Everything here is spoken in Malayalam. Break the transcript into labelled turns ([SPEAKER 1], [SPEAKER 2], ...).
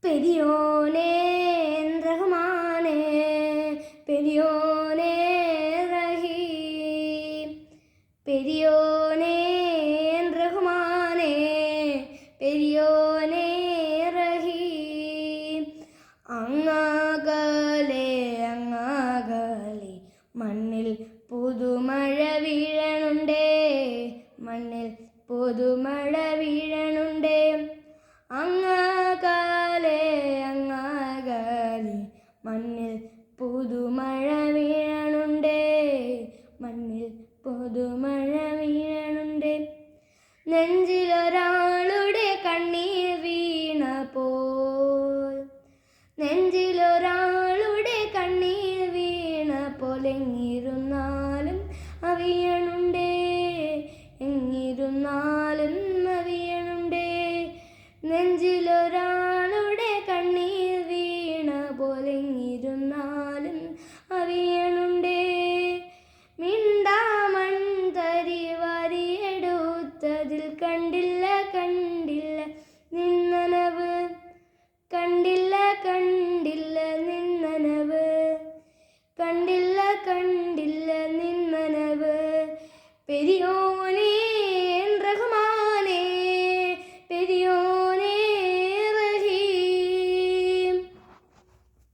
[SPEAKER 1] പെരിയോനേ റഹ്മാനേ പെരിയോനേ റഹീം പെരിയോനേ റഹ്മാനേ പെരിയോനേ റഹീം അങ്ങാകലെ മണ്ണിൽ പുതുമഴ വീഴണുണ്ടേ മണ്ണിൽ പുതുമഴ വീഴണുണ്ടേ അങ്ങാകലെ മണ്ണിൽ പുതുമഴ വീഴണുണ്ടേ മണ്ണിൽ പുതുമഴ വീഴണുണ്ടേ നെഞ്ചിലൊരാളുടെ കണ്ണീർ വീണപ്പോൾ നെഞ്ചിലൊരാളുടെ കണ്ണീർ വീണപ്പോൾ എങ്ങിരുന്നാലും അറിയണുണ്ടേ എങ്ങിരുന്നാലും അറിയണുണ്ടേ നെഞ്ചിലൊരാളുടെ കണ്ണീർ വീണ പോലെങ്ങിരുന്നാലും അറിയണുണ്ടേ മിണ്ടാമൺതരി വാരിയെടുത്തതിൽ കണ്ടില്ല നിന്നനവ് കണ്ടില്ല നിന്നനവ് കണ്ടില്ല നിന്നനവ് പെരിയോനേ